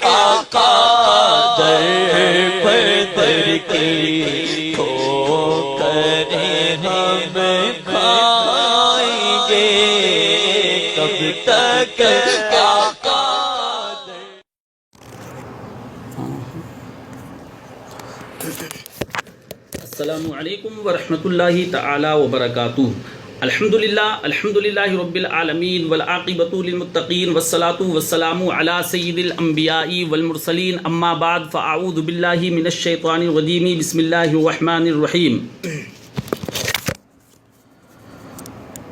آقا در بدر کی ٹھوکر ہم کھائیں گے کب تک آقا السلام علیکم ورحمۃ اللہ تعالی وبرکاتہ۔ الحمدللہ رب العالمین والعاقبۃ للمتقین والصلاۃ والسلام علی سید الانبیاء والمرسلین، اما بعد فاعوذ باللہ من الشیطان الرجیم، بسم اللہ الرحمن الرحیم۔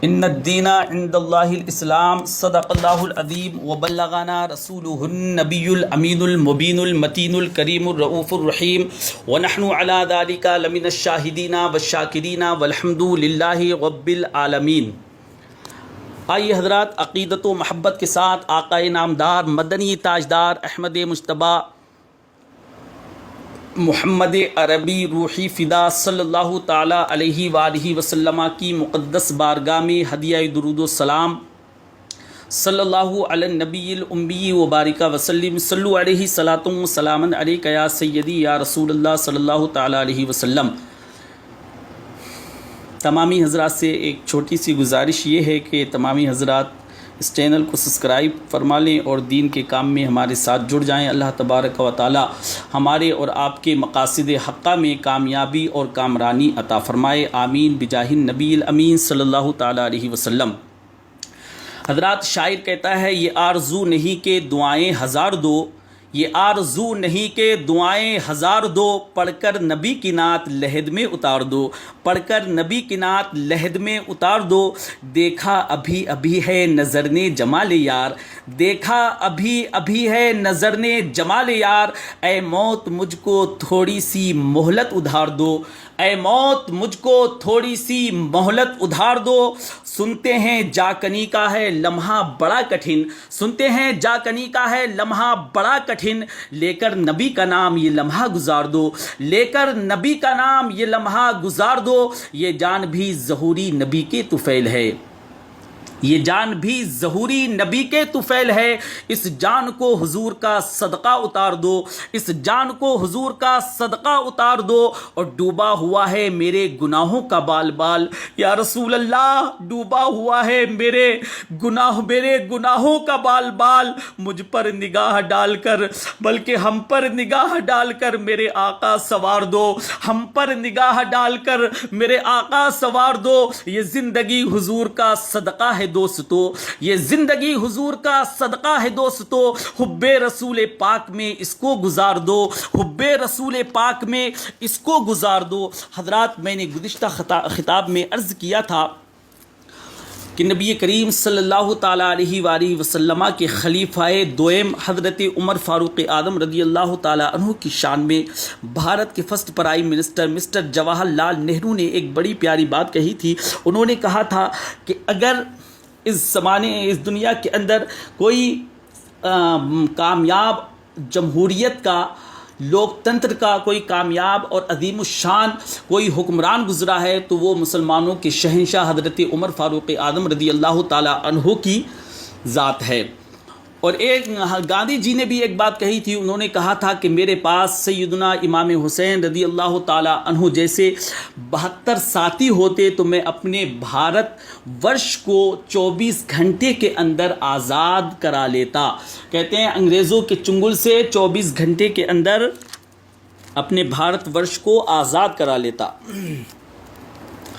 ان الدین عند اللہ الاسلام، صدق اللہ العظیم وبلغنا رسولہ النبی الامین المبین المتین الکریم الرؤوف الرحیم، ونحن علی ذلک لمن الشاہدین والشاکرین والحمد للہ رب العالمین۔ آئیے حضرات، عقیدت و محبت کے ساتھ آقا نامدار مدنی تاجدار احمد مجتبیٰ محمد عربی روحی فدا صلی اللہ تعالیٰ علیہ وآلہ وسلم کی مقدس بارگاہ میں ہدیہ درود و سلام صلی اللہ علی النبی الامی وبارک وسلم، صلو علیہ صلاۃ و سلام علیک یا سیدی یا رسول اللہ صلی اللہ تعالیٰ علیہ وسلم۔ تمامی حضرات سے ایک چھوٹی سی گزارش یہ ہے کہ تمامی حضرات اس چینل کو سبسکرائب فرما لیں اور دین کے کام میں ہمارے ساتھ جڑ جائیں۔ اللہ تبارک و تعالی ہمارے اور آپ کے مقاصد حقہ میں کامیابی اور کامرانی عطا فرمائے، آمین بجاہ النبی الامین صلی اللہ تعالی علیہ وسلم۔ حضرات، شاعر کہتا ہے یہ آرزو نہیں کہ دعائیں ہزار دو، یہ آرزو نہیں کہ دعائیں ہزار دو، پڑھ کر نبی کی نعت لحد میں اتار دو، پڑھ کر نبی کی نعت لحد میں اتار دو۔ دیکھا ابھی ابھی ہے نظر نے جمال یار، دیکھا ابھی ابھی ہے نظر نے جمال یار، اے موت مجھ کو تھوڑی سی مہلت ادھار دو، اے موت مجھ کو تھوڑی سی مہلت ادھار دو۔ سنتے ہیں جاکنی کا ہے لمحہ بڑا کٹھن، سنتے ہیں جاکنی کا ہے لمحہ بڑا کٹھن، لے کر نبی کا نام یہ لمحہ گزار دو، لے کر نبی کا نام یہ لمحہ گزار دو۔ یہ جان بھی ظہوری نبی کے طفیل ہے، یہ جان بھی ظہوری نبی کے طفیل ہے، اس جان کو حضور کا صدقہ اتار دو، اس جان کو حضور کا صدقہ اتار دو۔ اور ڈوبا ہوا ہے میرے گناہوں کا بال بال، یا رسول اللہ ڈوبا ہوا ہے میرے گناہوں کا بال بال، مجھ پر نگاہ ڈال کر بلکہ ہم پر نگاہ ڈال کر میرے آقا سوار دو، ہم پر نگاہ ڈال کر میرے آقا سوار دو۔ یہ زندگی حضور کا صدقہ ہے دوستو، یہ زندگی حضور کا صدقہ ہے دوستو، حب رسول پاک میں اس کو گزار دو، حب رسول پاک میں اس کو گزار دو۔ حضرات، میں نے گزشتہ خطاب میں عرض کیا تھا کہ نبی کریم صلی اللہ تعالیٰ علیہ وآلہ وسلم کے خلیفہ دوئم حضرت عمر فاروق اعظم رضی اللہ تعالیٰ عنہ کی شان میں بھارت کے first prime minister mister Jawahar Lal Nehru نے ایک بڑی پیاری بات کہی تھی۔ انہوں نے کہا تھا کہ اگر اس دنیا کے اندر کوئی کامیاب جمہوریت کا، لوکتنتر کا کوئی کامیاب اور عظیم الشان کوئی حکمران گزرا ہے تو وہ مسلمانوں کے شہنشاہ حضرت عمر فاروق اعظم رضی اللہ تعالیٰ عنہ کی ذات ہے۔ اور ایک گاندھی جی نے بھی ایک بات کہی تھی، انہوں نے کہا تھا کہ میرے پاس سیدنا امام حسین رضی اللہ تعالیٰ عنہ جیسے 72 ساتھی ہوتے تو میں اپنے بھارت ورش کو 24 گھنٹے کے اندر آزاد کرا لیتا۔ کہتے ہیں انگریزوں کے چنگل سے 24 گھنٹے کے اندر اپنے بھارت ورش کو آزاد کرا لیتا۔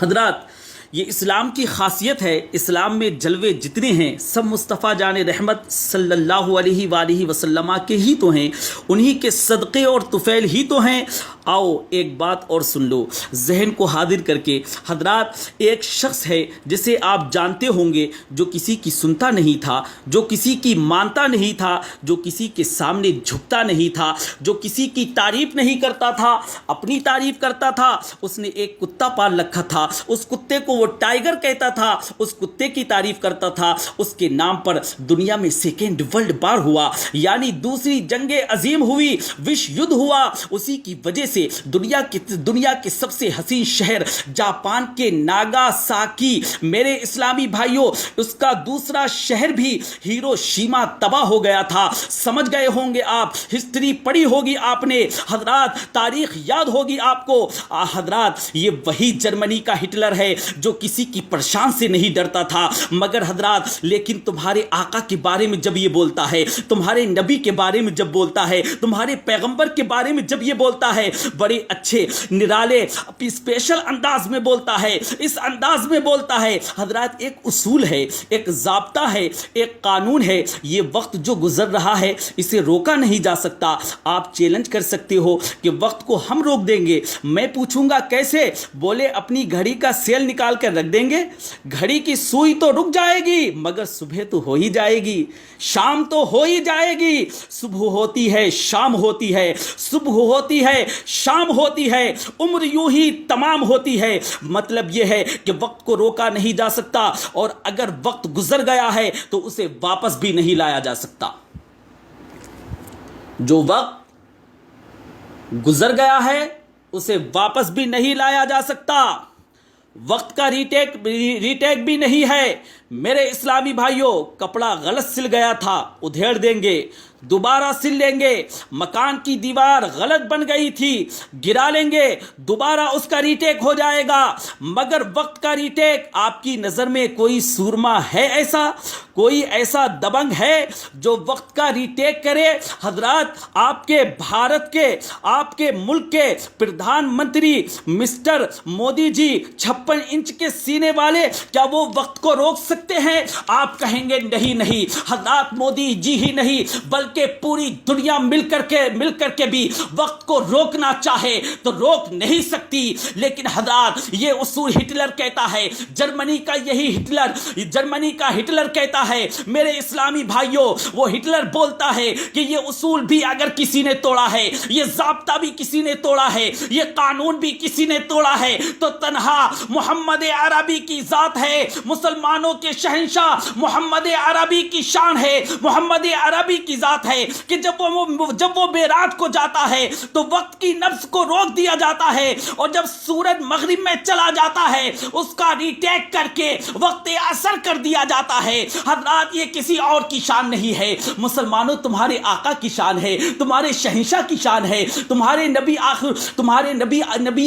حضرات، یہ اسلام کی خاصیت ہے، اسلام میں جلوے جتنے ہیں سب مصطفیٰ جان رحمت صلی اللہ علیہ وآلہ وسلم کے ہی تو ہیں، انہی کے صدقے اور طفیل ہی تو ہیں۔ آؤ ایک بات اور سن لو ذہن کو حاضر کر کے۔ حضرات، ایک شخص ہے جسے آپ جانتے ہوں گے جو کسی کی سنتا نہیں تھا، جو کسی کی مانتا نہیں تھا، جو کسی کے سامنے جھکتا نہیں تھا، جو کسی کی تعریف نہیں کرتا تھا، اپنی تعریف کرتا تھا۔ اس نے ایک کتا پال رکھا تھا، اس کتے کو وہ ٹائیگر کہتا تھا، اس کتے کی تعریف کرتا تھا۔ اس کے نام پر دنیا میں سیکنڈ ورلڈ وار ہوا، یعنی دوسری جنگ عظیم ہوئی، وشو یدھ ہوا، اسی کی وجہ سے سے دنیا کے سب سے حسین شہر جاپان کے ناگاساکی، میرے اسلامی بھائیوں، اس کا دوسرا شہر بھی ہیروشیما تباہ ہو گیا تھا۔ سمجھ گئے ہوں گے آپ، ہسٹری پڑھی ہوگی آپ نے حضرات، تاریخ یاد ہوگی آپ کو حضرات۔ یہ وہی جرمنی کا ہٹلر ہے جو کسی کی پرشان سے نہیں ڈرتا تھا، مگر حضرات لیکن تمہارے آقا کے بارے میں جب یہ بولتا ہے، تمہارے نبی کے بارے میں جب بولتا ہے، تمہارے پیغمبر کے بارے میں جب یہ بولتا ہے، بڑے اچھے نرالے اسپیشل انداز میں بولتا ہے، اس انداز میں بولتا ہے حضرات۔ ایک اصول ہے، ایک ضابطہ ہے، ایک قانون ہے، یہ وقت جو گزر رہا ہے اسے روکا نہیں جا سکتا۔ آپ چیلنج کر سکتے ہو کہ وقت کو ہم روک دیں گے، میں پوچھوں گا کیسے؟ بولے اپنی گھڑی کا سیل نکال کر رکھ دیں گے، گھڑی کی سوئی تو رک جائے گی مگر صبح تو ہو ہی جائے گی، شام تو ہو ہی جائے گی۔ صبح ہوتی ہے شام ہوتی ہے، صبح ہوتی ہے شام ہوتی ہے، عمر یوں ہی تمام ہوتی ہے۔ مطلب یہ ہے کہ وقت کو روکا نہیں جا سکتا، اور اگر وقت گزر گیا ہے تو اسے واپس بھی نہیں لایا جا سکتا۔ جو وقت گزر گیا ہے اسے واپس بھی نہیں لایا جا سکتا، وقت کا ریٹیک بھی نہیں ہے۔ میرے اسلامی بھائیوں، کپڑا غلط سل گیا تھا، ادھیڑ دیں گے، دوبارہ سل لیں گے۔ مکان کی دیوار غلط بن گئی تھی، گرا لیں گے، دوبارہ اس کا ریٹیک ہو جائے گا۔ مگر وقت کا ریٹیک، آپ کی نظر میں کوئی سورما ہے ایسا؟ کوئی ایسا دبنگ ہے جو وقت کا ریٹیک کرے؟ حضرات، آپ کے بھارت کے، آپ کے ملک کے پردھان منتری مسٹر مودی جی 56 انچ کے سینے والے، کیا وہ وقت کو روک سکتے ہیں؟ آپ کہیں گے نہیں حضرات، مودی جی ہی نہیں بلکہ پوری دنیا مل کر کے بھی وقت کو روکنا چاہے تو روک نہیں سکتی۔ لیکن حضرات، یہ اصول ہٹلر کہتا ہے، جرمنی کا ہٹلر کہتا ہے۔ میرے اسلامی بھائیوں، وہ ہٹلر بولتا ہے کہ یہ اصول بھی اگر کسی نے توڑا ہے، یہ ضابطہ بھی کسی نے توڑا ہے، یہ قانون بھی کسی نے توڑا ہے، تو تنہا محمد عربی کی ذات ہے، مسلمانوں کے شہنشاہ محمد عربی کی شان ہے، محمد عربی کی ذات ہے کہ جب وہ معراج کو جاتا ہے تو وقت کی نبض کو روک دیا جاتا ہے، اور جب سورج مغرب میں چلا جاتا ہے اس کا ریٹیک کر کے وقت اثر کر دیا جاتا ہے۔ حضرات، یہ کسی اور کی شان نہیں ہے، مسلمانوں تمہارے آقا کی شان ہے، تمہارے شہنشاہ کی شان ہے، تمہارے نبی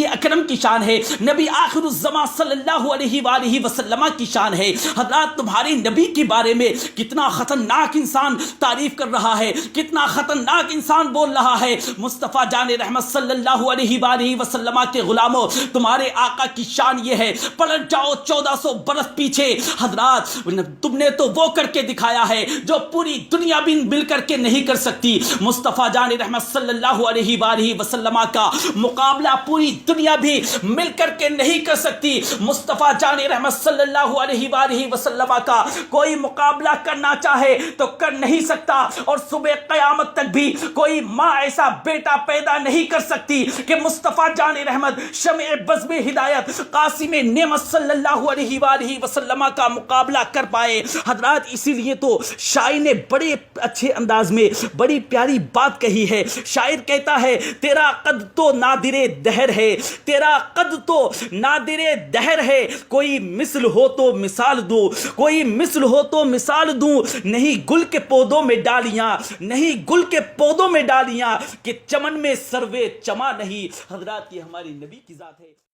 اکرم کی شان ہے، نبی آخر الزمان صلی اللہ علیہ وآلہ وسلم کی شان ہے۔ حضرات، تمہارے نبی کے بارے میں کتنا خطرناک انسان تعریف کر رہا ہے، کتنا خطرناک انسان بول رہا ہے۔ مصطفیٰ جان رحمت صلی اللہ علیہ وآلہ وسلم کے غلاموں، تمہارے آقا کی شان یہ ہے، پلٹ جاؤ 1400 برس پیچھے۔ حضرات، تم نے تو وہ کر کے دکھایا ہے جو پوری دنیا بھی مل کر کے نہیں کر سکتی۔ مصطفیٰ جان رحمت صلی اللہ علیہ وآلہ وسلم کا مقابلہ پوری دنیا بھی مل کر کے نہیں کر سکتی۔ مصطفیٰ جان رحمت صلی اللہ علیہ وآلہ وسلم کا کوئی مقابلہ کرنا چاہے تو کر نہیں سکتا، اور صبح قیامت تک بھی کوئی ماں ایسا بیٹا پیدا نہیں کر سکتی کہ مصطفیٰ جان رحمت، شمع بزم ہدایت، قاسم نعمت صلی اللہ علیہ وآلہ وسلم کا مقابلہ کر پائے۔ حضرات، اسی لیے تو شاعر نے بڑے اچھے انداز میں بڑی پیاری بات کہی ہے۔ شاعر کہتا ہے، تیرا قد تو نادر دہر ہے، تیرا قد تو نادر دہر ہے، کوئی مثل ہو تو مثال دوں، کوئی مثل ہو تو مثال دوں، نہیں گل کے پودوں میں ڈالیاں، نہیں گل کے پودوں میں ڈالیاں، کہ چمن میں سروے چما نہیں۔ حضرات، یہ ہماری نبی کی ذات ہے۔